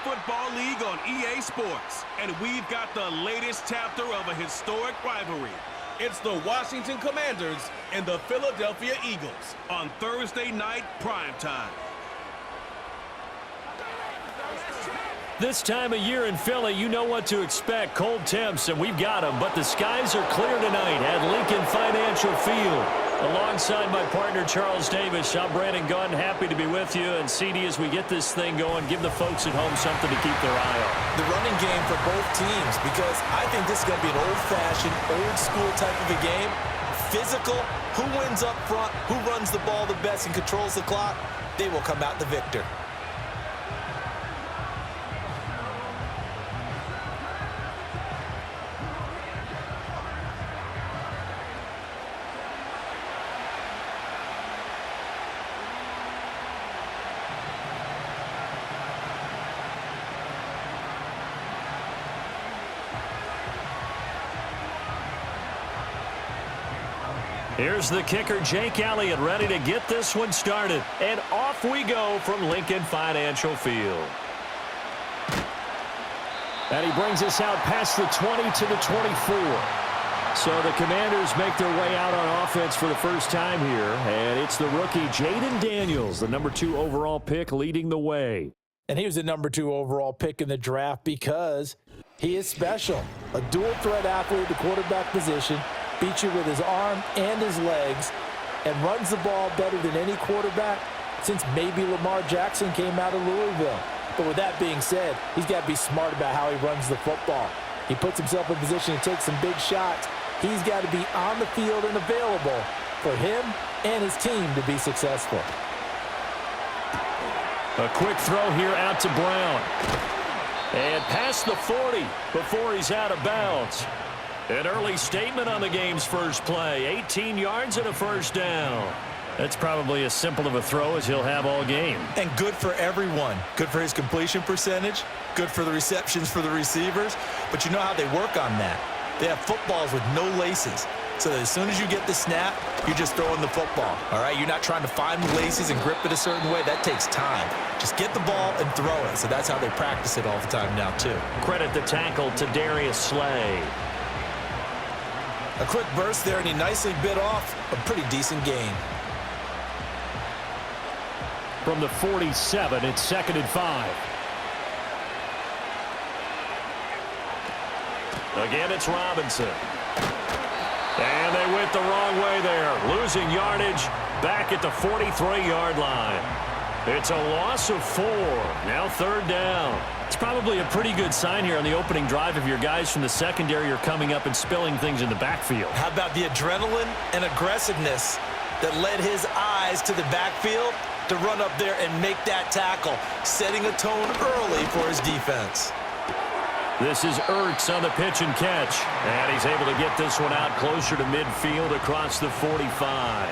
Football League on EA Sports, and we've got the latest chapter of a historic rivalry. It's the Washington Commanders and the Philadelphia Eagles on Thursday night primetime. This time of year in Philly, you know what to expect. Cold temps, and we've got them. But the skies are clear tonight at Lincoln Financial Field. Alongside my partner, Charles Davis, I'm Brandon Gunn. Happy to be with you. And, CD, as we get this thing going, give the folks at home something to keep their eye on. The running game for both teams, because I think this is going to be an old-fashioned, old-school type of a game. Physical, who wins up front, who runs the ball the best and controls the clock, they will come out the victor. Here's the kicker, Jake Elliott, ready to get this one started. And off we go from Lincoln Financial Field. And he brings us out past the 20 to the 24. So the Commanders make their way out on offense for the first time here. And it's the rookie, Jaden Daniels, the number 2 overall pick, leading the way. And he was the number 2 overall pick in the draft because he is special. A dual-threat athlete at the quarterback position. Beats you with his arm and his legs and runs the ball better than any quarterback since maybe Lamar Jackson came out of Louisville. But with that being said, he's got to be smart about how he runs the football. He puts himself in position to take some big shots. He's got to be on the field and available for him and his team to be successful. A quick throw here out to Brown. And past the 40 before he's out of bounds. An early statement on the game's first play. 18 yards and a first down. That's probably as simple of a throw as he'll have all game. And good for everyone. Good for his completion percentage. Good for the receptions for the receivers. But you know how they work on that. They have footballs with no laces. So that as soon as you get the snap, you're just throwing the football. All right? You're not trying to find the laces and grip it a certain way. That takes time. Just get the ball and throw it. So that's how they practice it all the time now, too. Credit the tackle to Darius Slay. A quick burst there, and he nicely bit off a pretty decent gain. From the 47, it's 2nd and 5. Again, it's Robinson. And they went the wrong way there. Losing yardage back at the 43-yard line. It's a loss of 4. Now 3rd down. It's probably a pretty good sign here on the opening drive if your guys from the secondary are coming up and spilling things in the backfield. How about the adrenaline and aggressiveness that led his eyes to the backfield to run up there and make that tackle, setting a tone early for his defense. This is Ertz on the pitch and catch. And he's able to get this one out closer to midfield across the 45.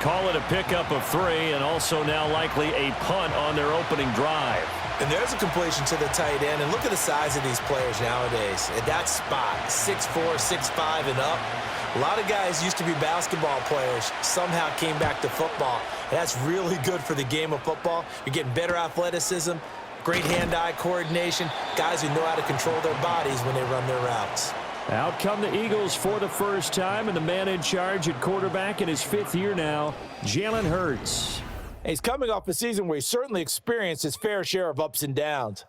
Call it a pickup of 3 and also now likely a punt on their opening drive. And there's a completion to the tight end. And look at the size of these players nowadays. At that spot, 6'4", 6'5", and up. A lot of guys used to be basketball players, somehow came back to football. And that's really good for the game of football. You're getting better athleticism, great hand-eye coordination, guys who know how to control their bodies when they run their routes. Out come the Eagles for the first time, and the man in charge at quarterback in his 5th year now, Jalen Hurts. He's coming off a season where he certainly experienced his fair share of ups and downs.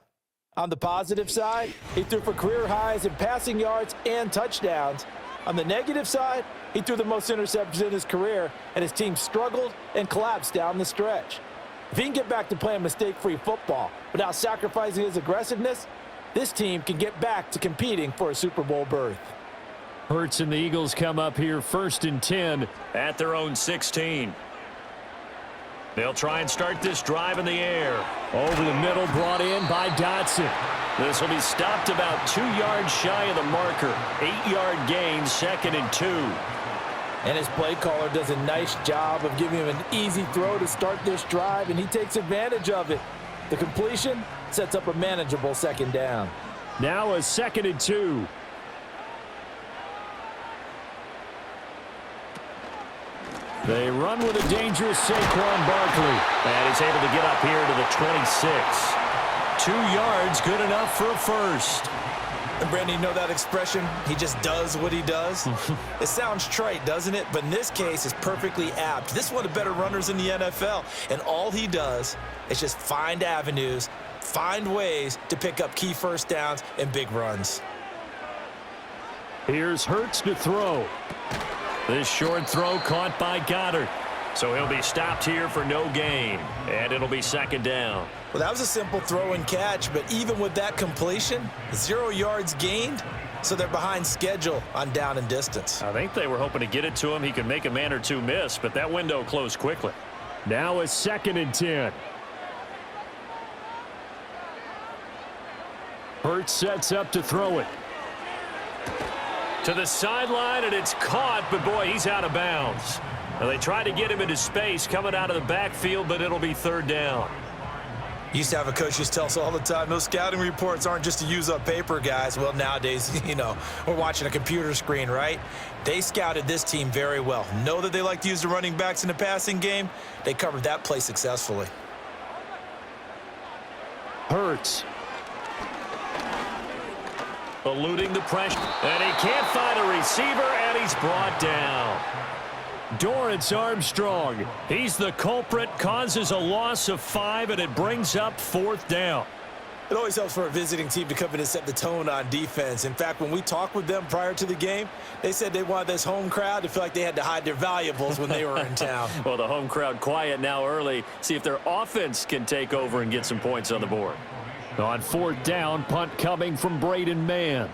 On the positive side, he threw for career highs in passing yards and touchdowns. On the negative side, he threw the most interceptions in his career, and his team struggled and collapsed down the stretch. If he can get back to playing mistake-free football without sacrificing his aggressiveness, this team can get back to competing for a Super Bowl berth. Hurts and the Eagles come up here 1st and 10 at their own 16. They'll try and start this drive in the air. Over the middle, brought in by Dotson. This will be stopped about 2 yards shy of the marker. 8-yard gain, 2nd and 2. And his play caller does a nice job of giving him an easy throw to start this drive, and he takes advantage of it. The completion sets up a manageable 2nd down. Now a 2nd and 2. They run with a dangerous Saquon Barkley. And he's able to get up here to the 26. 2 yards, good enough for a first. And Brandon, you know that expression? He just does what he does. It sounds trite, doesn't it? But in this case, it's perfectly apt. This is one of the better runners in the NFL. And all he does is just find avenues, find ways to pick up key first downs and big runs. Here's Hurts to throw. This short throw caught by Goddard. So he'll be stopped here for no gain. And it'll be second down. Well, that was a simple throw and catch, but even with that completion, 0 yards gained, so they're behind schedule on down and distance. I think they were hoping to get it to him. He could make a man or two miss, but that window closed quickly. Now a 2nd and 10. Hurts sets up to throw it. To the sideline, and it's caught, but boy, he's out of bounds. Now, they tried to get him into space coming out of the backfield, but it'll be 3rd down. Used to have a coach used to tell us all the time, those scouting reports aren't just to use up paper, guys. Well, nowadays, you know, we're watching a computer screen, right? They scouted this team very well. Know that they like to use the running backs in the passing game. They covered that play successfully. Hurts. Eluding the pressure. And he can't find a receiver, and he's brought down. Dorrance Armstrong, he's the culprit, causes a loss of 5, and it brings up 4th down. It always helps for a visiting team to come in and set the tone on defense. In fact, when we talked with them prior to the game, they said they wanted this home crowd to feel like they had to hide their valuables when they were in town. Well, the home crowd quiet now early. See if their offense can take over and get some points on the board. On 4th down, punt coming from Braden Mann.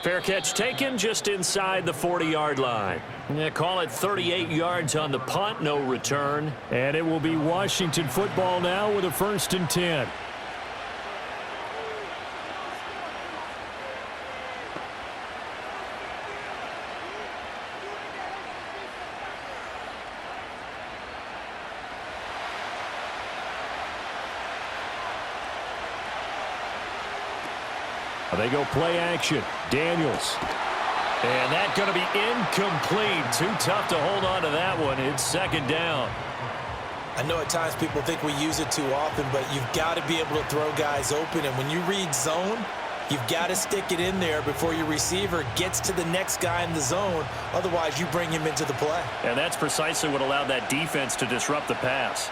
Fair catch taken just inside the 40-yard line. Yeah, call it 38 yards on the punt, no return. And it will be Washington football now with a 1st and 10. They go play action. Daniels. And that's going to be incomplete. Too tough to hold on to that one. It's 2nd down. I know at times people think we use it too often, but you've got to be able to throw guys open. And when you read zone, you've got to stick it in there before your receiver gets to the next guy in the zone. Otherwise, you bring him into the play. And that's precisely what allowed that defense to disrupt the pass.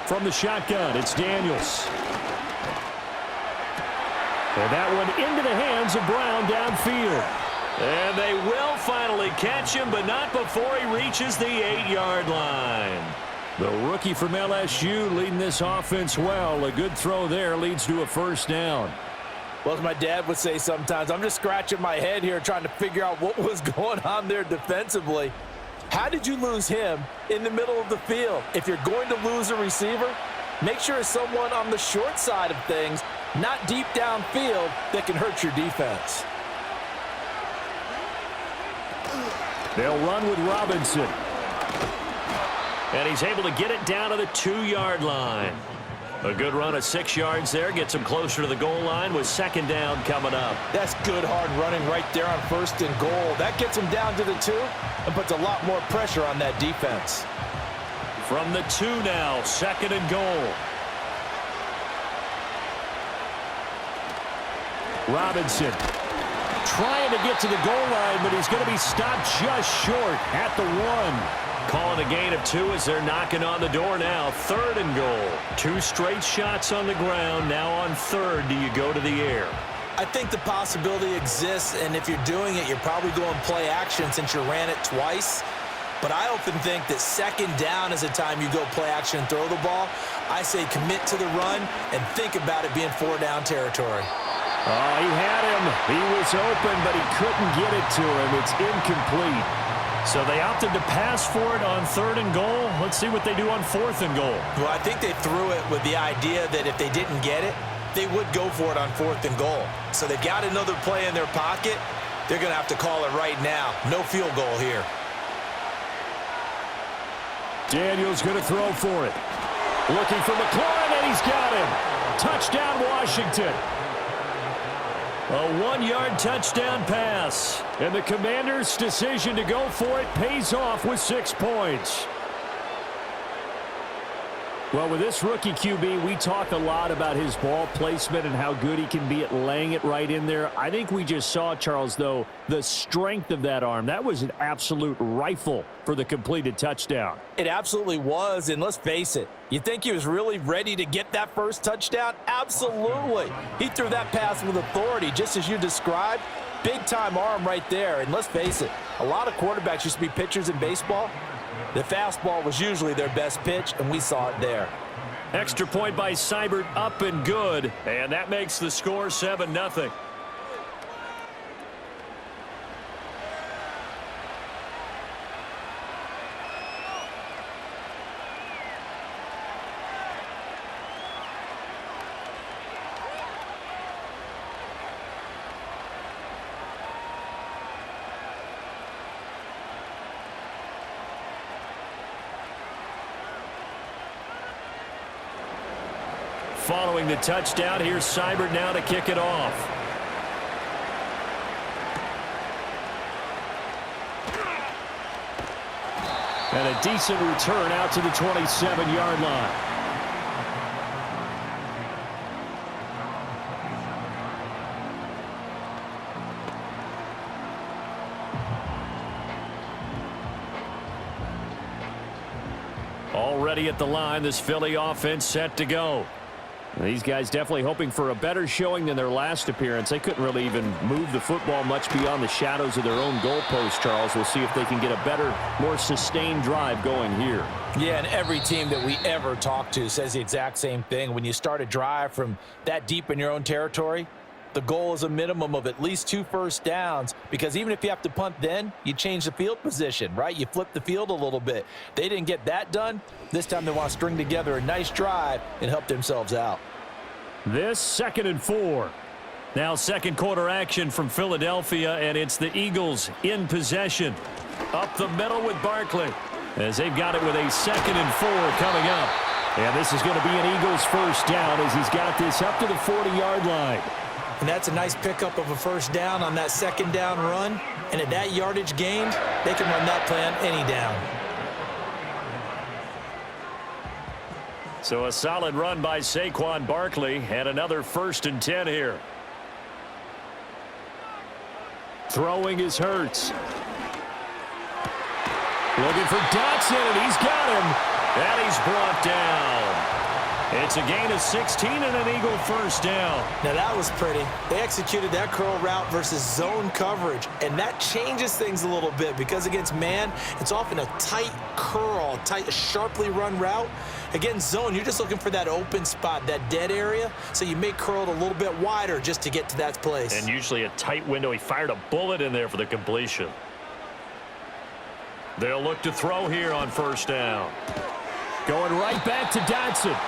From the shotgun, it's Daniels. And that one into the hands of Brown downfield. And they will finally catch him, but not before he reaches the 8-yard line. The rookie from LSU leading this offense well. A good throw there leads to a 1st down. Well, as my dad would say sometimes, I'm just scratching my head here trying to figure out what was going on there defensively. How did you lose him in the middle of the field? If you're going to lose a receiver, make sure it's someone on the short side of things, not deep downfield, that can hurt your defense. They'll run with Robinson. And he's able to get it down to the 2-yard line. A good run of 6 yards there. Gets him closer to the goal line with 2nd down coming up. That's good hard running right there on 1st and goal. That gets him down to the 2 and puts a lot more pressure on that defense. From the 2 now, 2nd and goal. Robinson trying to get to the goal line, but he's going to be stopped just short at the 1. Calling a gain of 2 as they're knocking on the door now. 3rd and goal. 2 straight shots on the ground. Now on 3rd, do you go to the air? I think the possibility exists, and if you're doing it, you're probably going play action since you ran it twice. But I often think that 2nd down is the time you go play action and throw the ball. I say commit to the run and think about it being 4-down territory. Oh, he had him. He was open, but he couldn't get it to him. It's incomplete. So they opted to pass for it on 3rd and goal. Let's see what they do on 4th and goal. Well, I think they threw it with the idea that if they didn't get it, they would go for it on 4th and goal. So they've got another play in their pocket. They're going to have to call it right now. No field goal here. Daniels going to throw for it. Looking for McLaurin, and he's got him. Touchdown, Washington. A 1-yard touchdown pass. And the Commanders' decision to go for it pays off with 6 points. Well, with this rookie QB, we talk a lot about his ball placement and how good he can be at laying it right in there. I think we just saw, Charles, though, the strength of that arm. That was an absolute rifle for the completed touchdown. It absolutely was, and let's face it, you think he was really ready to get that first touchdown? Absolutely. He threw that pass with authority, just as you described. Big-time arm right there, and let's face it, a lot of quarterbacks used to be pitchers in baseball. The fastball was usually their best pitch, and we saw it there. Extra point by Seibert, up and good, and that makes the score 7-0. Following the touchdown, here's Seibert now to kick it off. And a decent return out to the 27-yard line. Already at the line, this Philly offense set to go. These guys definitely hoping for a better showing than their last appearance. They couldn't really even move the football much beyond the shadows of their own goalpost, Charles. We'll see if they can get a better, more sustained drive going here. Yeah, and every team that we ever talk to says the exact same thing. When you start a drive from that deep in your own territory, the goal is a minimum of at least 2 first downs, because even if you have to punt then, you change the field position, right? You flip the field a little bit. They didn't get that done. This time they want to string together a nice drive and help themselves out. This 2nd and 4. Now second quarter action from Philadelphia, and it's the Eagles in possession. Up the middle with Barkley, as they've got it with a 2nd and 4 coming up. And this is going to be an Eagles first down as he's got this up to the 40-yard line. And that's a nice pickup of a first down on that second down run. And at that yardage gained, they can run that play on any down. So a solid run by Saquon Barkley, and another 1st and 10 here. Throwing is Hurts. Looking for Dotson, and he's got him. And he's brought down. It's a gain of 16 and an Eagle first down. Now that was pretty. They executed that curl route versus zone coverage, and that changes things a little bit, because against man, it's often a tight curl, tight, sharply run route. Against zone, you're just looking for that open spot, that dead area, so you may curl it a little bit wider just to get to that place. And usually a tight window. He fired a bullet in there for the completion. They'll look to throw here on first down. Going right back to Dotson.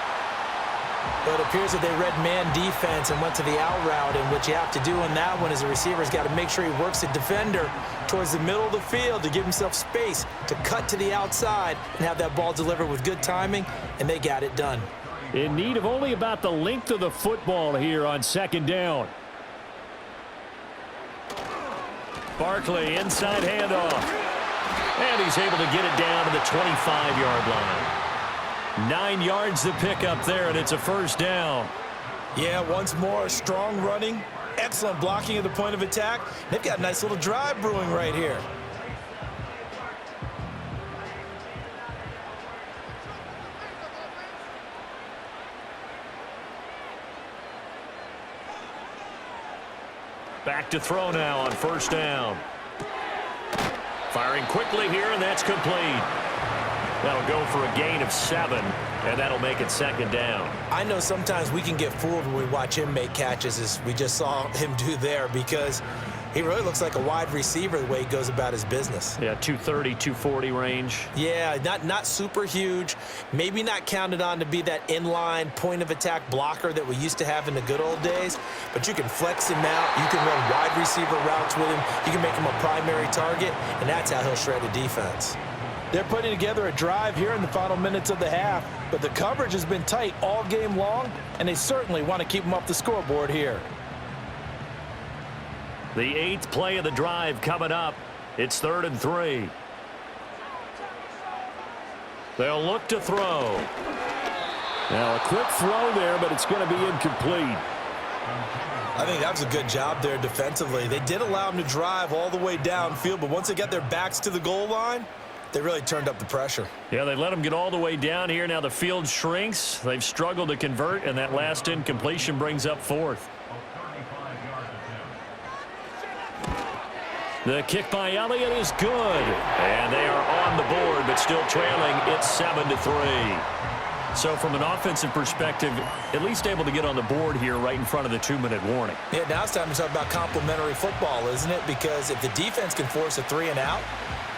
But it appears that they read man defense and went to the out route, and what you have to do on that one is the receiver's got to make sure he works the defender towards the middle of the field to give himself space to cut to the outside and have that ball delivered with good timing, and they got it done. In need of only about the length of the football here on second down. Barkley, inside handoff. And he's able to get it down to the 25-yard line. 9 yards to pick up there, and it's a first down. Yeah, once more, strong running, excellent blocking at the point of attack. They've got a nice little drive brewing right here. Back to throw now on first down. Firing quickly here, and that's complete. That'll go for a gain of 7, and that'll make it second down. I know sometimes we can get fooled when we watch him make catches, as we just saw him do there, because he really looks like a wide receiver the way he goes about his business. Yeah, 230, 240 range. Yeah, not super huge. Maybe not counted on to be that inline point-of-attack blocker that we used to have in the good old days, but you can flex him out. You can run wide receiver routes with him. You can make him a primary target, and that's how he'll shred a defense. They're putting together a drive here in the final minutes of the half, but the coverage has been tight all game long, and they certainly want to keep them off the scoreboard here. The 8th play of the drive coming up. It's 3rd and 3. They'll look to throw. Now a quick throw there, but it's going to be incomplete. I think that was a good job there defensively. They did allow them to drive all the way downfield, but once they got their backs to the goal line, they really turned up the pressure. Yeah, they let them get all the way down here. Now the field shrinks. They've struggled to convert, and that last incompletion brings up fourth. The kick by Elliott is good. And they are on the board, but still trailing. It's 7-3. So from an offensive perspective, at least able to get on the board here right in front of the 2-minute warning. Yeah, now it's time to talk about complementary football, isn't it? Because if the defense can force a 3-and-out,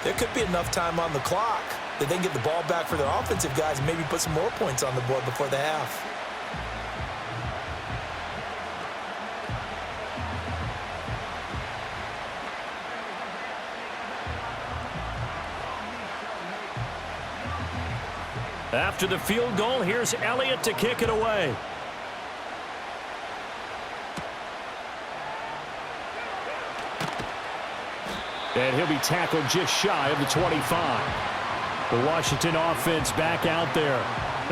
there could be enough time on the clock that they can get the ball back for their offensive guys and maybe put some more points on the board before the half. After the field goal, here's Elliott to kick it away. And he'll be tackled just shy of the 25. The Washington offense back out there.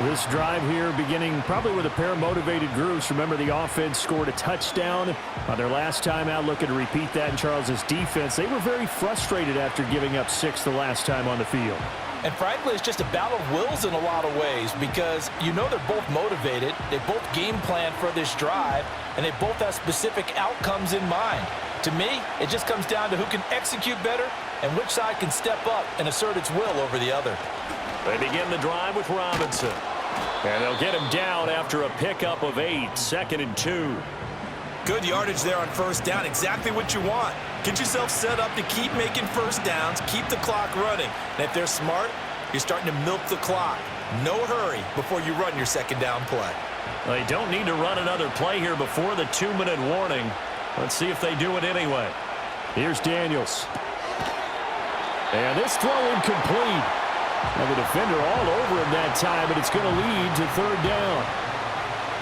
This drive here beginning probably with a pair of motivated groups. Remember, the offense scored a touchdown on their last time out. Looking to repeat that in Charles's defense. They were very frustrated after giving up 6 the last time on the field. And frankly, it's just a battle of wills in a lot of ways because you know they're both motivated. They both game plan for this drive, and they both have specific outcomes in mind. To me, it just comes down to who can execute better and which side can step up and assert its will over the other. They begin the drive with Robinson. And they'll get him down after a pickup of 8, 2nd and 2. Good yardage there on first down, exactly what you want. Get yourself set up to keep making first downs, keep the clock running. And if they're smart, you're starting to milk the clock. No hurry before you run your second down play. They don't need to run another play here before the 2-minute warning. Let's see if they do it anyway. Here's Daniels. And this throw incomplete. And the defender all over him that time, but it's going to lead to third down.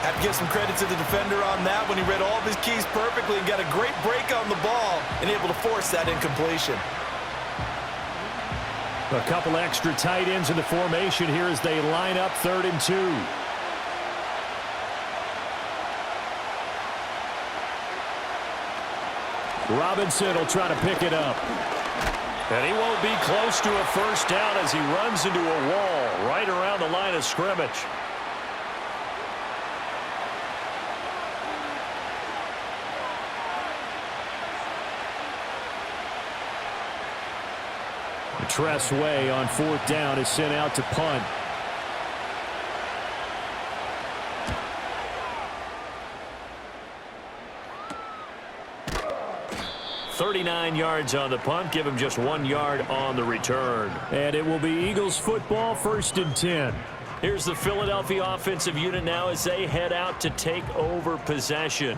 Have to give some credit to the defender on that when he read all of his keys perfectly and got a great break on the ball and able to force that incompletion. A couple extra tight ends in the formation here as they line up 3rd and 2. Robinson will try to pick it up. And he won't be close to a first down as he runs into a wall right around the line of scrimmage. Tress Way on 4th down is sent out to punt. $39 yards on the punt. Give him just 1 yard on the return. And it will be Eagles football, 1st and 10. Here's the Philadelphia offensive unit now as they head out to take over possession.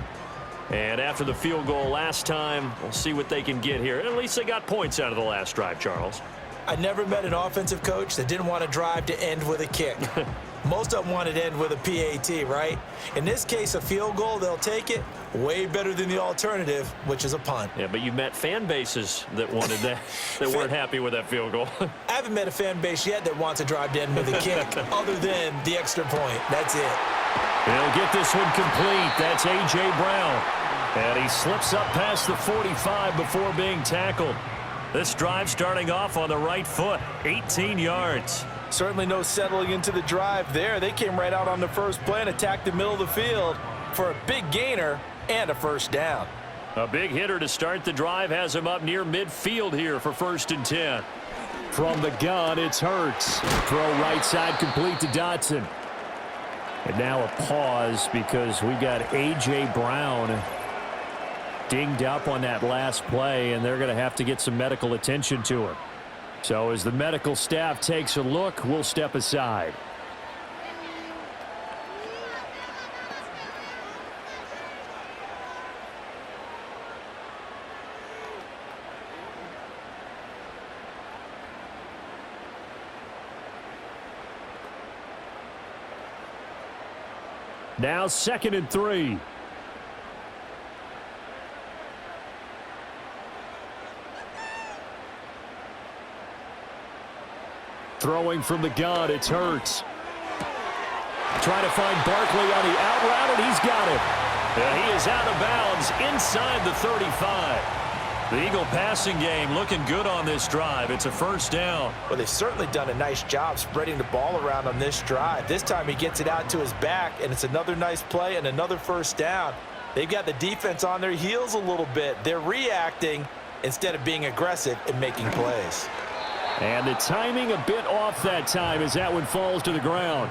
And after the field goal last time, we'll see what they can get here. At least they got points out of the last drive, Charles. I never met an offensive coach that didn't want to drive to end with a kick. Most of them wanted to end with a PAT, right? In this case, a field goal, they'll take it. Way better than the alternative, which is a punt. Yeah, but you met fan bases that wanted that, that weren't happy with that field goal. I haven't met a fan base yet that wants to drive to end with a kick other than the extra point. That's it. He'll get this one complete. That's A.J. Brown. And he slips up past the 45 before being tackled. This drive starting off on the right foot, 18 yards. Certainly no settling into the drive there. They came right out on the first play and attacked the middle of the field for a big gainer and a first down. A big hitter to start the drive has him up near midfield here for 1st and 10. From the gun, it's Hurts. Throw right side complete to Dotson. And now a pause because we got A.J. Brown dinged up on that last play, and they're going to have to get some medical attention to him. So as the medical staff takes a look, we'll step aside. Now 2nd and 3. Throwing from the gun, it's Hurts. trying to find Barkley on the out route, and he's got him. He is out of bounds inside the 35. The Eagle passing game looking good on this drive. It's a first down. Well, they've certainly done a nice job spreading the ball around on this drive. This time he gets it out to his back, and it's another nice play and another first down. They've got the defense on their heels a little bit. They're reacting instead of being aggressive and making plays. And the timing a bit off that time as that one falls to the ground.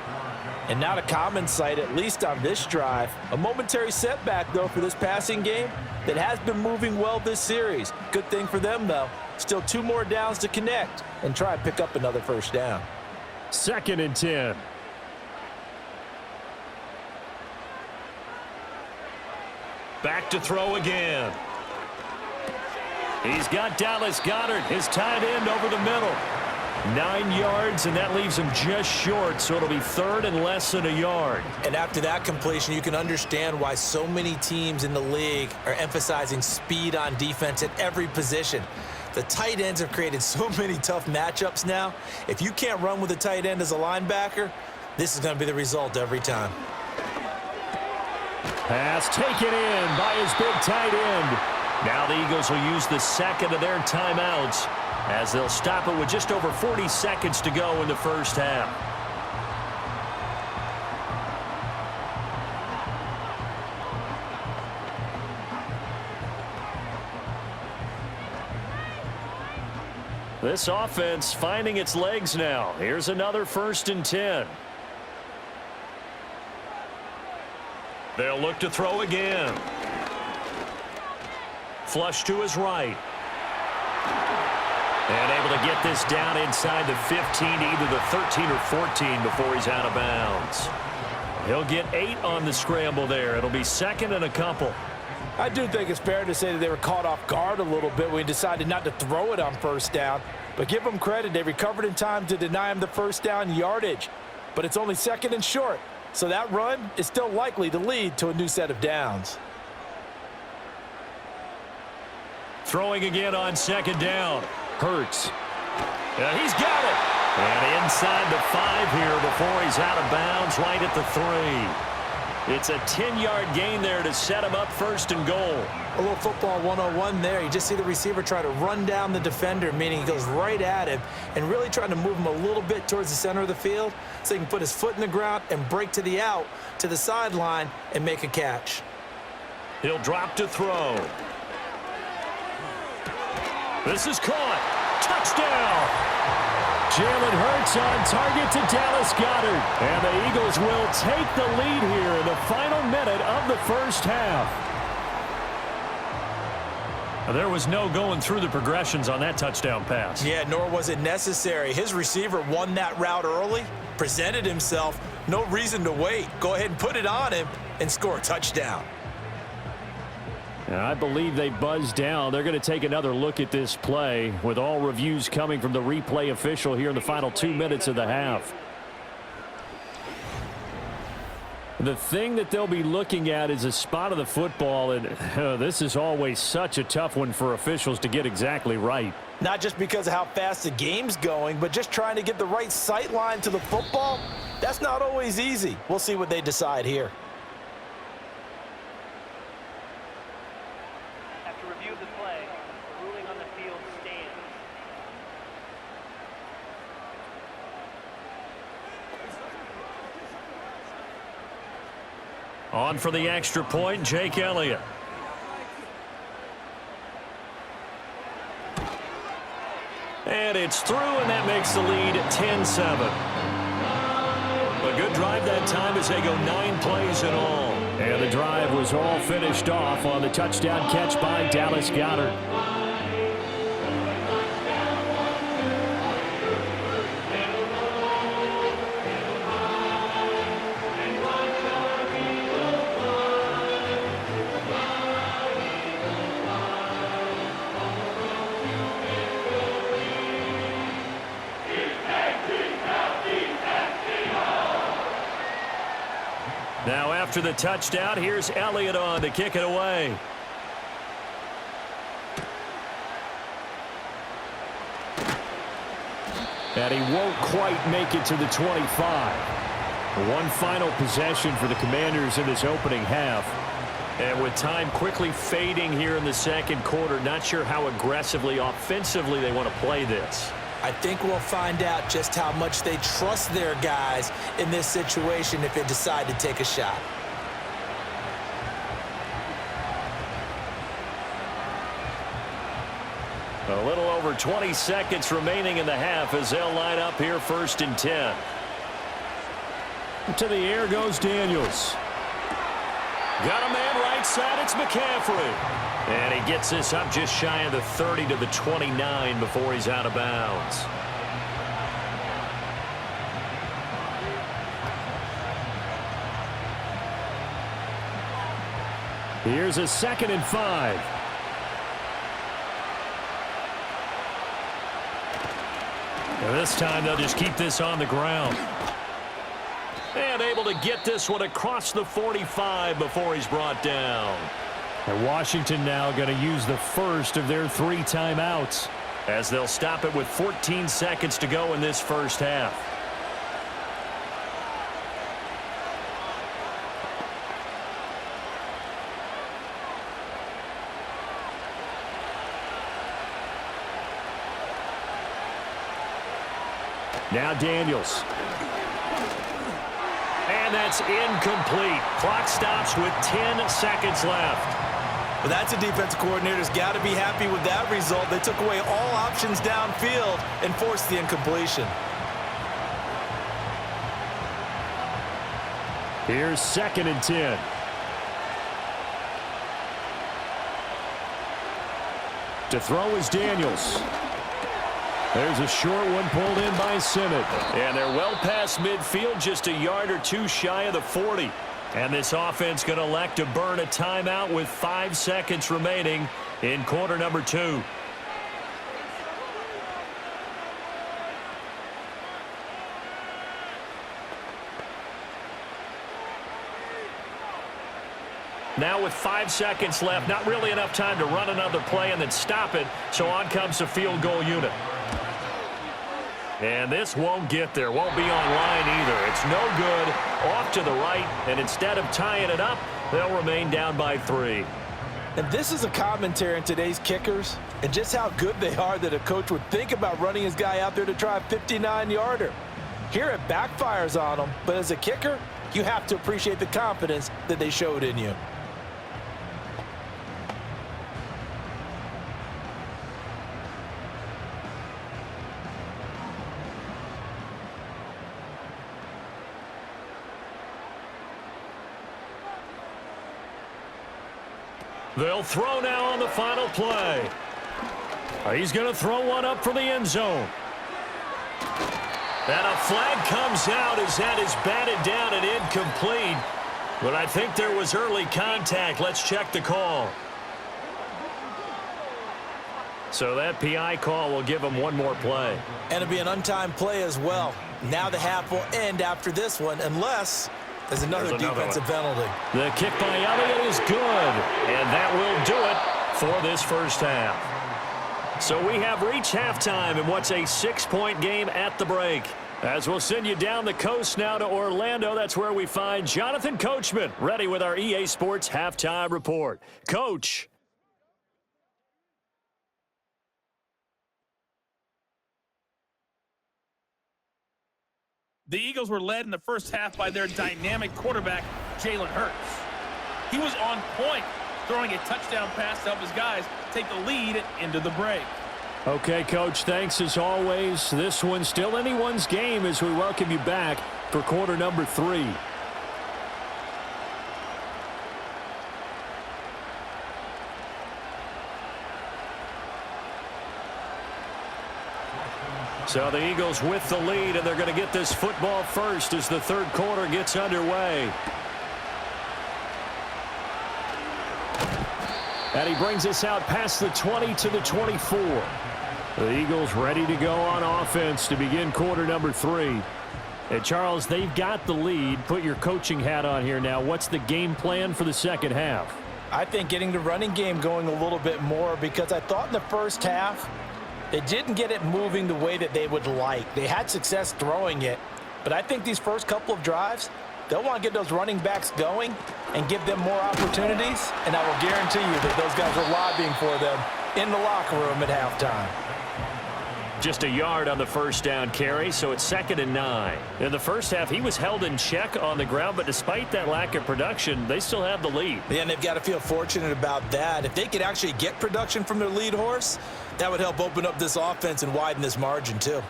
And not a common sight, at least on this drive. A momentary setback, though, for this passing game that has been moving well this series. Good thing for them, though. Still 2 more downs to connect and try and pick up another first down. 2nd and 10. Back to throw again. He's got Dallas Goedert, his tight end, over the middle. 9 yards, and that leaves him just short, so it'll be 3rd and less than a yard. And after that completion, you can understand why so many teams in the league are emphasizing speed on defense at every position. The tight ends have created so many tough matchups now. If you can't run with a tight end as a linebacker, this is going to be the result every time. Pass taken in by his big tight end. Now the Eagles will use the second of their timeouts as they'll stop it with just over 40 seconds to go in the first half. This offense finding its legs now. Here's another 1st and 10. They'll look to throw again. Flush to his right. And able to get this down inside the 15, either the 13 or 14 before he's out of bounds. He'll get 8 on the scramble there. It'll be 2nd and a couple. I do think it's fair to say that they were caught off guard a little bit when he decided not to throw it on first down. But give them credit. They recovered in time to deny him the first down yardage. But it's only 2nd and short. So that run is still likely to lead to a new set of downs. Throwing again on 2nd down. Hurts. Yeah, he's got it. And inside the 5 here before he's out of bounds, right at the 3. It's a 10-yard gain there to set him up 1st and goal. A little football 101 there. You just see the receiver try to run down the defender, meaning he goes right at him and really trying to move him a little bit towards the center of the field so he can put his foot in the ground and break to the out, to the sideline, and make a catch. He'll drop to throw. This is caught. Touchdown. Jalen Hurts on target to Dallas Goedert. And the Eagles will take the lead here in the final minute of the first half. There was no going through the progressions on that touchdown pass. Yeah, nor was it necessary. His receiver won that route early, presented himself, no reason to wait. Go ahead and put it on him and score a touchdown. And I believe they buzzed down. They're going to take another look at this play with all reviews coming from the replay official here in the final 2 minutes of the half. The thing that they'll be looking at is a spot of the football, and this is always such a tough one for officials to get exactly right. Not just because of how fast the game's going, but just trying to get the right sight line to the football. That's not always easy. We'll see what they decide here. After review of the play, the ruling on the field stands. On for the extra point, Jake Elliott. And it's through, and that makes the lead 10-7. A good drive that time as they go 9 plays in all. And the drive was all finished off on the touchdown catch by Dallas Goedert. Now after the touchdown, here's Elliott on to kick it away. And he won't quite make it to the 25. One final possession for the Commanders in this opening half. And with time quickly fading here in the second quarter, not sure how aggressively, offensively they want to play this. I think we'll find out just how much they trust their guys in this situation if they decide to take a shot. A little over 20 seconds remaining in the half as they'll line up here 1st and 10. To the air goes Daniels. Got a man right side, it's McCaffrey. And he gets this up just shy of the 30 to the 29 before he's out of bounds. Here's a 2nd and 5. And this time they'll just keep this on the ground. And able to get this one across the 45 before he's brought down. And Washington now going to use the first of their 3 timeouts as they'll stop it with 14 seconds to go in this first half. Now Daniels. And that's incomplete. Clock stops with 10 seconds left. Well, that's a defensive coordinator's got to be happy with that result. They took away all options downfield and forced the incompletion. Here's 2nd and 10. To throw is Daniels. There's a short one pulled in by Simmons. And they're well past midfield, just a yard or 2 shy of the 40. And this offense going to elect to burn a timeout with 5 seconds remaining in quarter number 2. Now with 5 seconds left, not really enough time to run another play and then stop it. So on comes the field goal unit. And this won't get there, won't be on line either. It's no good, off to the right, and instead of tying it up, they'll remain down by 3. And this is a commentary on today's kickers and just how good they are that a coach would think about running his guy out there to try a 59-yarder. Here it backfires on them, but as a kicker, you have to appreciate the confidence that they showed in you. They'll throw now on the final play. He's going to throw one up for the end zone. And a flag comes out as that is batted down and incomplete. But I think there was early contact. Let's check the call. So that PI call will give him one more play. And it'll be an untimed play as well. Now the half will end after this one unless there's another defensive penalty. The kick by Elliott is good. And that will do it for this first half. So we have reached halftime in what's a 6-point game at the break. As we'll send you down the coast now to Orlando, that's where we find Jonathan Coachman ready with our EA Sports Halftime Report. Coach. The Eagles were led in the first half by their dynamic quarterback, Jalen Hurts. He was on point, throwing a touchdown pass to help his guys take the lead into the break. Okay, Coach, thanks as always. This one's still anyone's game as we welcome you back for quarter number 3. So the Eagles with the lead, and they're going to get this football first as the third quarter gets underway. And he brings us out past the 20 to the 24. The Eagles ready to go on offense to begin quarter number 3. And Charles, they've got the lead. Put your coaching hat on here now. What's the game plan for the second half? I think getting the running game going a little bit more, because I thought in the first half they didn't get it moving the way that they would like. They had success throwing it, But I think these first couple of drives, they'll want to get those running backs going and give them more opportunities. And I will guarantee you that those guys are lobbying for them in the locker room at halftime. Just a yard on the first down carry, so it's 2nd and 9. In the first half, he was held in check on the ground, but despite that lack of production, they still have the lead. Yeah, and they've got to feel fortunate about that. If they could actually get production from their lead horse, that would help open up this offense and widen this margin too.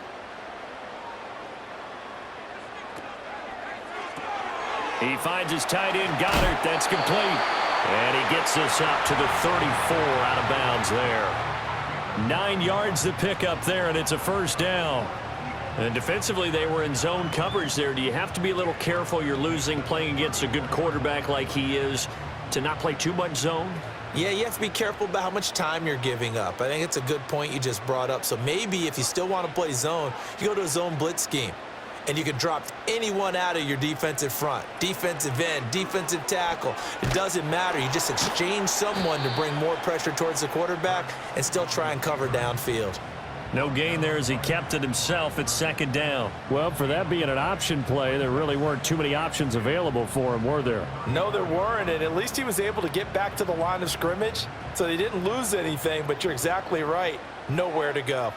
He finds his tight end, Goddard. That's complete. And he gets this up to the 34 out of bounds there. 9 yards to pick up there, and it's a first down. And defensively, they were in zone coverage there. Do you have to be a little careful? You're losing playing against a good quarterback like he is to not play too much zone? Yeah, you have to be careful about how much time you're giving up. I think it's a good point you just brought up. So maybe if you still want to play zone, you go to a zone blitz scheme. And you can drop anyone out of your defensive front, defensive end, defensive tackle. It doesn't matter. You just exchange someone to bring more pressure towards the quarterback and still try and cover downfield. No gain there as he kept it himself at 2nd down. Well, for that being an option play, there really weren't too many options available for him, were there? No, there weren't, and at least he was able to get back to the line of scrimmage, so they didn't lose anything, but you're exactly right. Nowhere to go.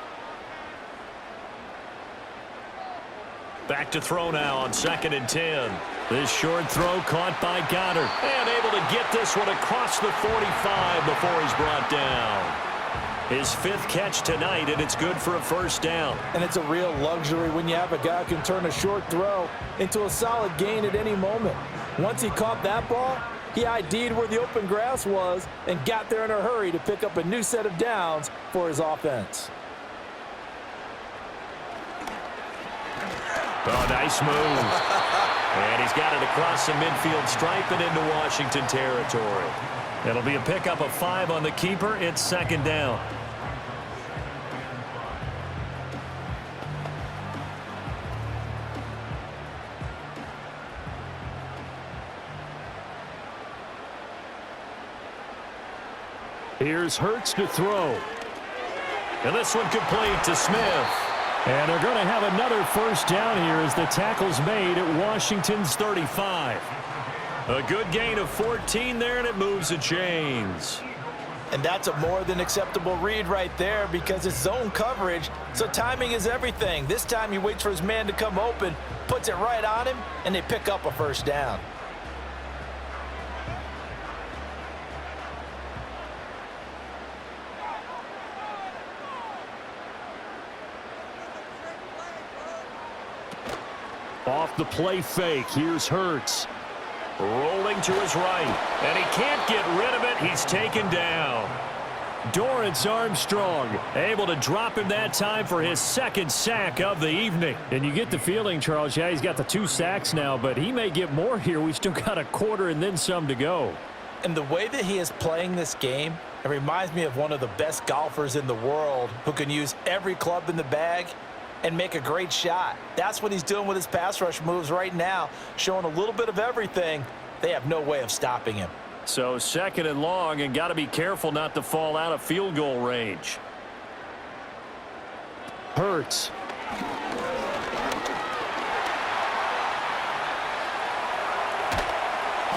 Back to throw now on 2nd and 10. This short throw caught by Goddard. And able to get this one across the 45 before he's brought down. His 5th catch tonight, and it's good for a first down. And it's a real luxury when you have a guy who can turn a short throw into a solid gain at any moment. Once he caught that ball, he ID'd where the open grass was and got there in a hurry to pick up a new set of downs for his offense. Oh, nice move. And he's got it across the midfield stripe and into Washington territory. It'll be a pickup of 5 on the keeper. It's 2nd down. Here's Hurts to throw. And this one complete to Smith. And they're going to have another first down here as the tackle's made at Washington's 35. A good gain of 14 there, and it moves the chains. And that's a more than acceptable read right there because it's zone coverage, so timing is everything. This time he waits for his man to come open, puts it right on him, and they pick up a first down. Off the play fake, here's Hurts. Rolling to his right, and he can't get rid of it. He's taken down. Dorrance Armstrong able to drop him that time for his 2nd sack of the evening. And you get the feeling, Charles, yeah, he's got the 2 sacks now, but he may get more here. We've still got a quarter and then some to go. And the way that he is playing this game, it reminds me of one of the best golfers in the world who can use every club in the bag and make a great shot. That's what he's doing with his pass rush moves right now, showing a little bit of everything. They have no way of stopping him. So 2nd and long, and got to be careful not to fall out of field goal range. Hurts.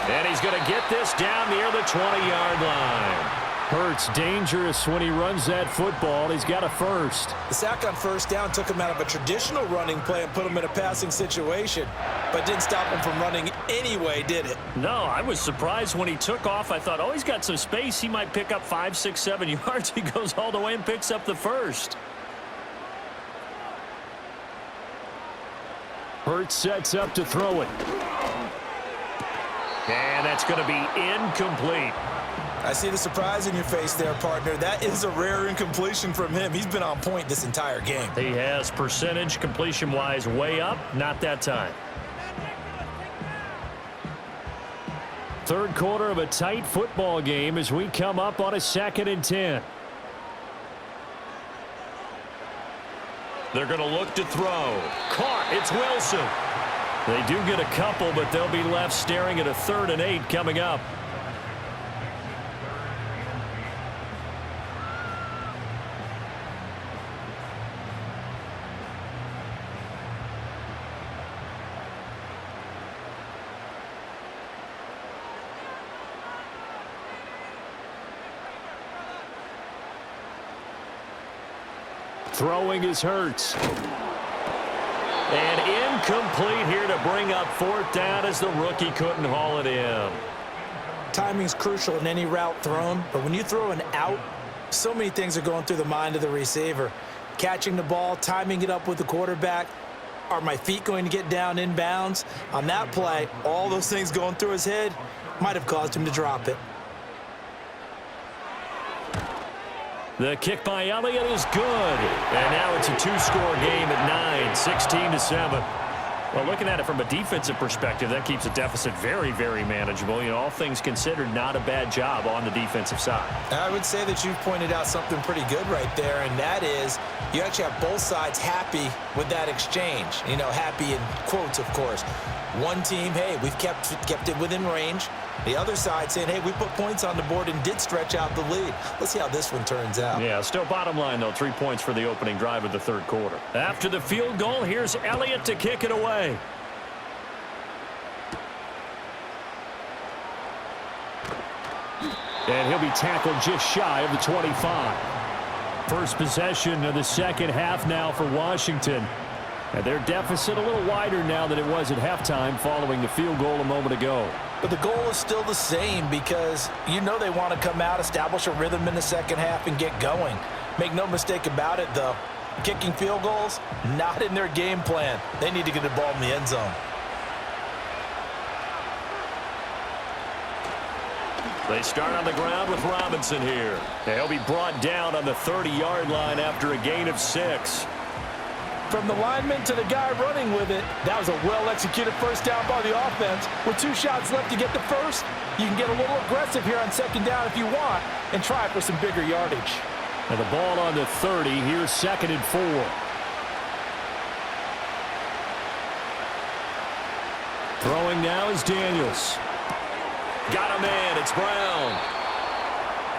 And he's going to get this down near the 20-yard line. Hurts dangerous when he runs that football. He's got a first. The sack on first down took him out of a traditional running play and put him in a passing situation, but didn't stop him from running anyway, did it? No, I was surprised when he took off. I thought, oh, he's got some space. He might pick up 5, 6, 7 yards. He goes all the way and picks up the first. Hurts sets up to throw it. And that's going to be incomplete. I see the surprise in your face there, partner. That is a rare incompletion from him. He's been on point this entire game. He has percentage completion-wise way up. Not that time. 3rd quarter of a tight football game as we come up on a 2nd and 10. They're going to look to throw. Caught. It's Wilson. They do get a couple, but they'll be left staring at a 3rd and 8 coming up. Throwing is Hurts. And incomplete here to bring up 4th down as the rookie couldn't haul it in. Timing's crucial in any route thrown, but when you throw an out, so many things are going through the mind of the receiver. Catching the ball, timing it up with the quarterback. Are my feet going to get down in bounds? On that play, all those things going through his head might have caused him to drop it. The kick by Elliott is good. And now it's a 2-score game at 9, 16-7. Well, looking at it from a defensive perspective, that keeps a deficit very, very manageable. You know, all things considered, not a bad job on the defensive side. I would say that you've pointed out something pretty good right there, and that is you actually have both sides happy with that exchange. You know, happy in quotes, of course. One team, hey, we've kept it within range. The other side saying, hey, we put points on the board and did stretch out the lead. Let's see how this one turns out. Yeah, still bottom line, though, 3 points for the opening drive of the 3rd quarter. After the field goal, here's Elliott to kick it away. And he'll be tackled just shy of the 25. First possession of the second half now for Washington. And their deficit a little wider now than it was at halftime following the field goal a moment ago. But the goal is still the same because you know they want to come out, establish a rhythm in the second half, and get going. Make no mistake about it, though. Kicking field goals, not in their game plan. They need to get the ball in the end zone. They start on the ground with Robinson here. He'll be brought down on the 30-yard line after a gain of 6. From the lineman to the guy running with it, that was a well-executed first down by the offense. With 2 shots left to get the first, you can get a little aggressive here on second down if you want and try for some bigger yardage. And the ball on the 30. Here's 2nd and 4. Throwing now is Daniels. Got a man. It's Brown.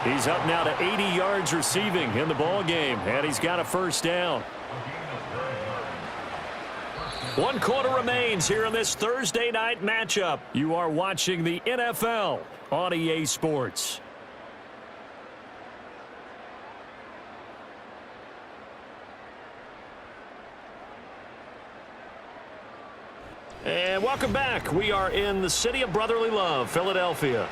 He's up now to 80 yards receiving in the ball game, and he's got a first down. 1 quarter remains here in this Thursday night matchup. You are watching the NFL on EA Sports. And welcome back. We are in the city of brotherly love, Philadelphia.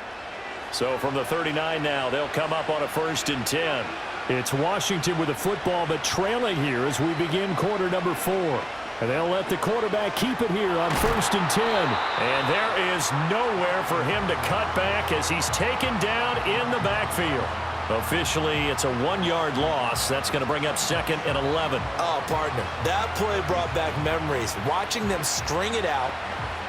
So from the 39 now, they'll come up on a 1st and 10. It's Washington with the football, but trailing here as we begin quarter number 4. And they'll let the quarterback keep it here on 1st and 10. And there is nowhere for him to cut back as he's taken down in the backfield. Officially, it's a 1-yard loss. That's going to bring up 2nd and 11. Oh, partner, that play brought back memories. Watching them string it out,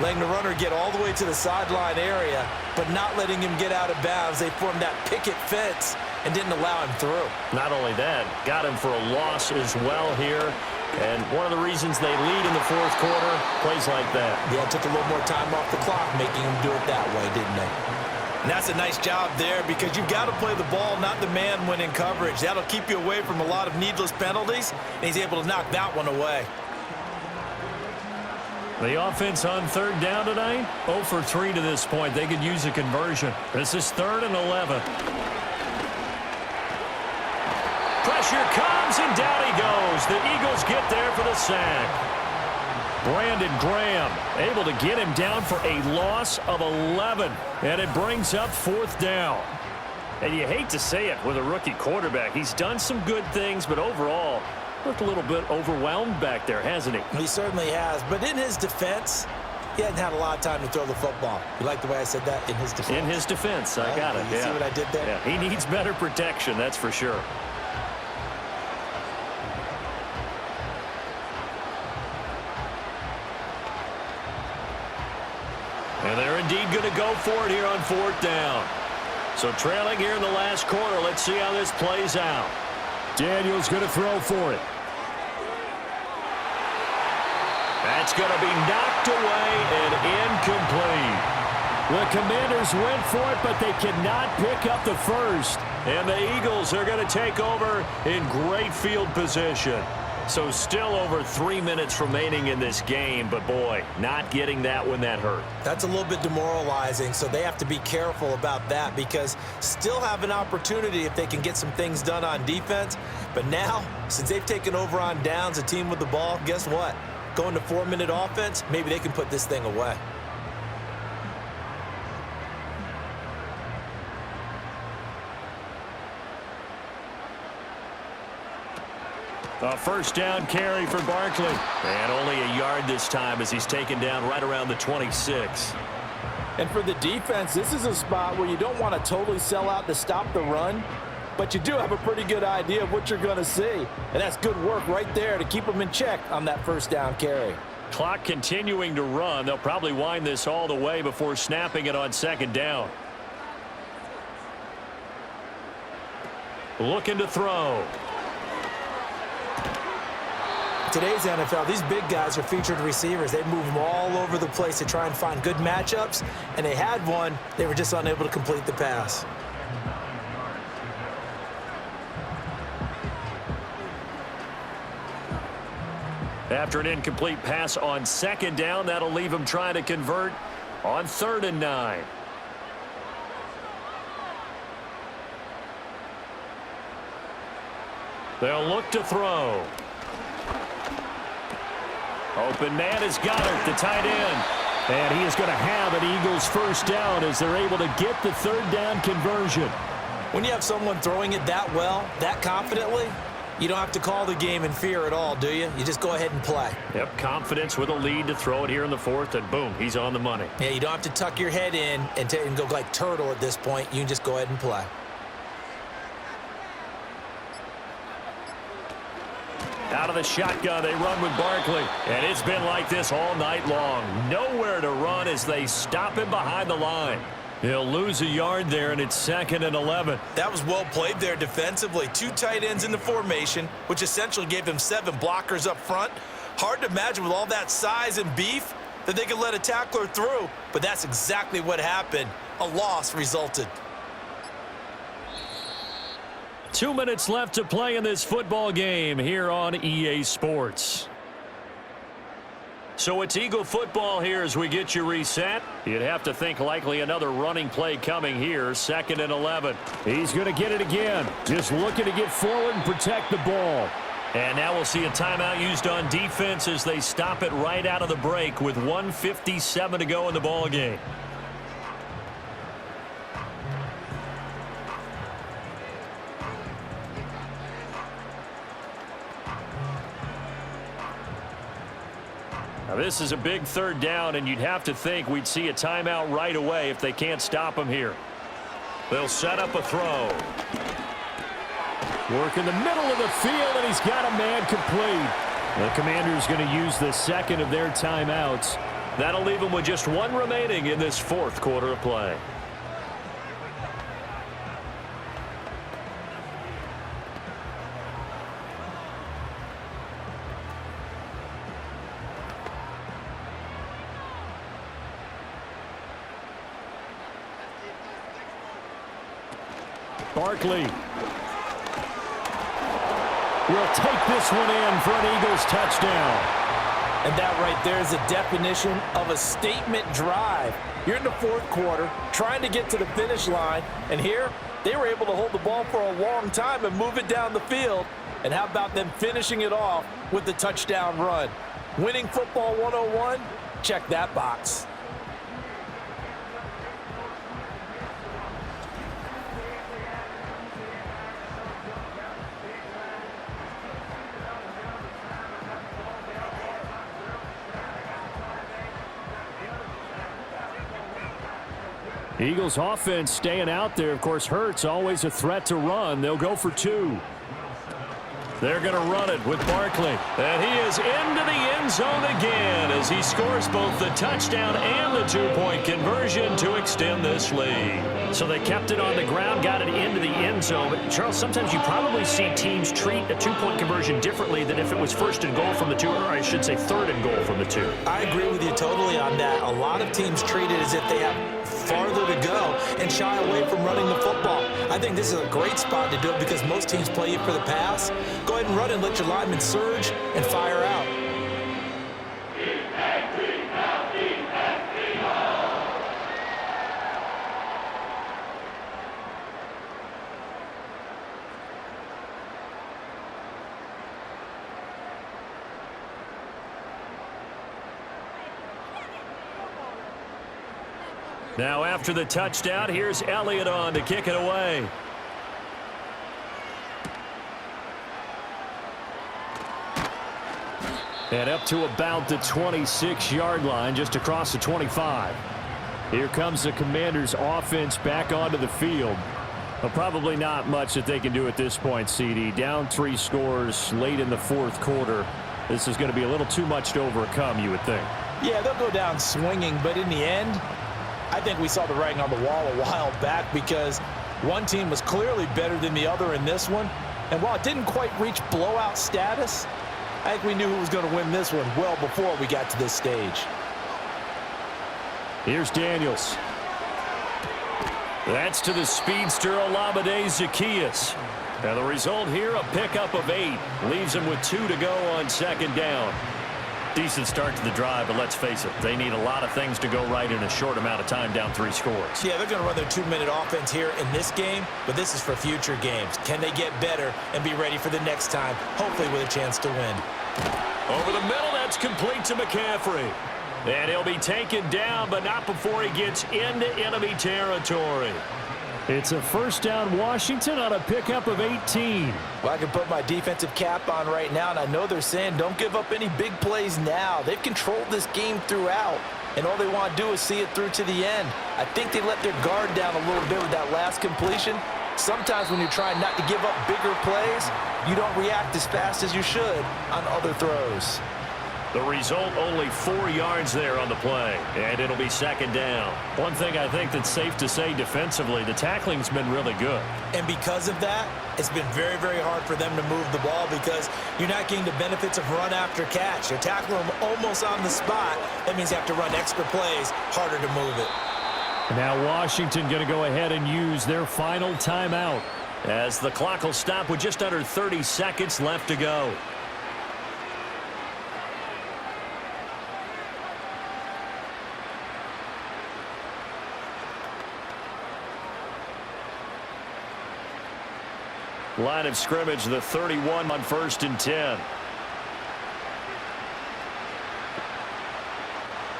letting the runner get all the way to the sideline area, but not letting him get out of bounds. They formed that picket fence and didn't allow him through. Not only that, got him for a loss as well here. And one of the reasons they lead in the 4th quarter, plays like that. Yeah, it took a little more time off the clock, making him do it that way, didn't they? And that's a nice job there because you've got to play the ball, not the man when in coverage. That'll keep you away from a lot of needless penalties, and he's able to knock that one away. The offense on 3rd down tonight, 0 for 3 to this point. They could use a conversion. This is 3rd and 11. Pressure comes, and down he goes. The Eagles get there for the sack. Brandon Graham able to get him down for a loss of 11. And it brings up 4th down. And you hate to say it with a rookie quarterback. He's done some good things, but overall, looked a little bit overwhelmed back there, hasn't he? He certainly has. But in his defense, he hadn't had a lot of time to throw the football. You like the way I said that? In his defense. In his defense. I got it. You see what I did there? Yeah, he needs better protection, that's for sure. And they're indeed going to go for it here on 4th down. So trailing here in the last quarter. Let's see how this plays out. Daniels going to throw for it. That's going to be knocked away and incomplete. The Commanders went for it, but they cannot pick up the first. And the Eagles are going to take over in great field position. So still over 3 minutes remaining in this game, but boy, not getting that when that hurt. That's a little bit demoralizing, so they have to be careful about that because still have an opportunity if they can get some things done on defense. But now, since they've taken over on downs, a team with the ball, guess what? Going to 4-minute offense, maybe they can put this thing away. A first down carry for Barkley. And only a yard this time as he's taken down right around the 26. And for the defense, this is a spot where you don't want to totally sell out to stop the run, but you do have a pretty good idea of what you're going to see. And that's good work right there to keep them in check on that first down carry. Clock continuing to run. They'll probably wind this all the way before snapping it on second down. Looking to throw. Today's NFL, these big guys are featured receivers. They move them all over the place to try and find good matchups, and they had one. They were just unable to complete the pass. After an incomplete pass on second down, that'll leave him trying to convert on 3rd and 9. They'll look to throw. Open man has got it, the tight end. And he is going to have an Eagles first down as they're able to get the 3rd down conversion. When you have someone throwing it that well, that confidently, you don't have to call the game in fear at all, do you? You just go ahead and play. Yep, confidence with a lead to throw it here in the 4th, and boom, he's on the money. Yeah, you don't have to tuck your head in and go like turtle at this point. You can just go ahead and play. Out of the shotgun, they run with Barkley. And it's been like this all night long. Nowhere to run as they stop him behind the line. He'll lose a yard there, and it's 2nd and 11. That was well played there defensively. 2 tight ends in the formation, which essentially gave him 7 blockers up front. Hard to imagine with all that size and beef that they could let a tackler through, but that's exactly what happened. A loss resulted. 2 minutes left to play in this football game here on EA Sports. So it's Eagle football here as we get you reset. You'd have to think likely another running play coming here, 2nd and 11. He's going to get it again. Just looking to get forward and protect the ball. And now we'll see a timeout used on defense as they stop it right out of the break with 1:57 to go in the ball game. Now this is a big 3rd down, and you'd have to think we'd see a timeout right away if they can't stop him here. They'll set up a throw. Work in the middle of the field, and he's got a man complete. The Commanders going to use the 2nd of their timeouts. That'll leave them with just 1 remaining in this 4th quarter of play. Barkley will take this one in for an Eagles touchdown. And that right there is a definition of a statement drive. You're in the 4th quarter, trying to get to the finish line, and here they were able to hold the ball for a long time and move it down the field. And how about them finishing it off with the touchdown run? Winning football 101? Check that box. Eagles offense staying out there. Of course, Hurts always a threat to run. They'll go for 2. They're going to run it with Barkley. And he is into the end zone again as he scores both the touchdown and the 2-point conversion to extend this lead. So they kept it on the ground, got it into the end zone. But, Charles, sometimes you probably see teams treat a 2-point conversion differently than if it was 1st and goal from the 2, or I should say 3rd and goal from the 2. I agree with you totally on that. A lot of teams treat it as if they have farther to go and shy away from running the football. I think this is a great spot to do it because most teams play you for the pass. Go ahead and run and let your linemen surge and fire out. Now after the touchdown, here's Elliott on to kick it away. And up to about the 26-yard line, just across the 25. Here comes the Commanders' offense back onto the field. Well, probably not much that they can do at this point, CD. Down 3 scores late in the fourth quarter. This is going to be a little too much to overcome, you would think. Yeah, they'll go down swinging, but in the end, I think we saw the writing on the wall a while back because one team was clearly better than the other in this one. And while it didn't quite reach blowout status, I think we knew who was going to win this one well before we got to this stage. Here's Daniels. That's to the speedster Olamide Zaccheaus. Now the result here, a pickup of 8. Leaves him with 2 to go on second down. Decent start to the drive, but let's face it, they need a lot of things to go right in a short amount of time, down 3 scores. Yeah, they're going to run their 2-minute offense here in this game, but this is for future games. Can they get better and be ready for the next time, hopefully with a chance to win? Over the middle, that's complete to McCaffrey. And he'll be taken down, but not before he gets into enemy territory. It's a first down Washington on a pickup of 18. Well, I can put my defensive cap on right now, and I know they're saying don't give up any big plays now. They've controlled this game throughout, and all they want to do is see it through to the end. I think they let their guard down a little bit with that last completion. Sometimes when you're trying not to give up bigger plays, you don't react as fast as you should on other throws. The result, only 4 yards there on the play, and it'll be second down. One thing I think that's safe to say defensively, the tackling's been really good. And because of that, it's been very, very hard for them to move the ball because you're not getting the benefits of run after catch. You're tackling them almost on the spot. That means you have to run extra plays, harder to move it. Now Washington going to go ahead and use their final timeout, as the clock will stop with just under 30 seconds left to go. Line of scrimmage, the 31 on 1st and 10.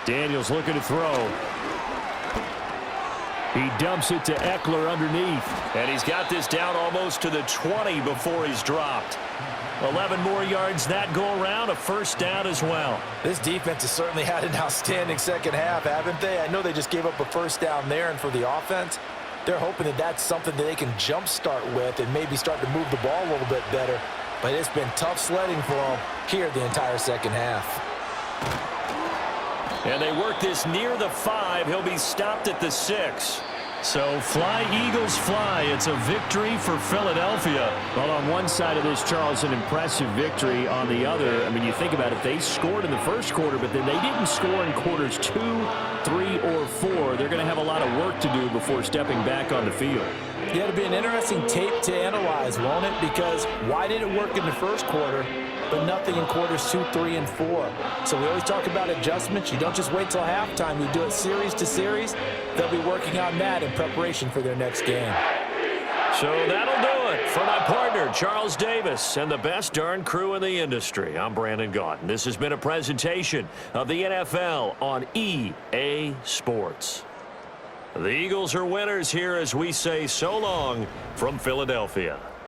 Daniels looking to throw. He dumps it to Eckler underneath. And he's got this down almost to the 20 before he's dropped. 11 more yards that go around, a first down as well. This defense has certainly had an outstanding second half, haven't they? I know they just gave up a first down there, and for the offense, they're hoping that that's something that they can jumpstart with and maybe start to move the ball a little bit better. But it's been tough sledding for them here the entire second half. And they work this near the 5. He'll be stopped at the 6. So fly, Eagles, fly. It's a victory for Philadelphia. Well, on one side of this, Charles, an impressive victory. On the other, I mean, you think about it, they scored in the first quarter, but then they didn't score in quarters 2, 3, or 4. They're going to have a lot of work to do before stepping back on the field. Yeah, it'll be an interesting tape to analyze, won't it? Because why did it work in the first quarter, but nothing in quarters 2, 3, and 4? So we always talk about adjustments. You don't just wait till halftime. You do it series to series. They'll be working on that in preparation for their next game. So that'll do it for my partner, Charles Davis, and the best darn crew in the industry. I'm Brandon Gaudin. This has been a presentation of the NFL on EA Sports. The Eagles are winners here as we say so long from Philadelphia.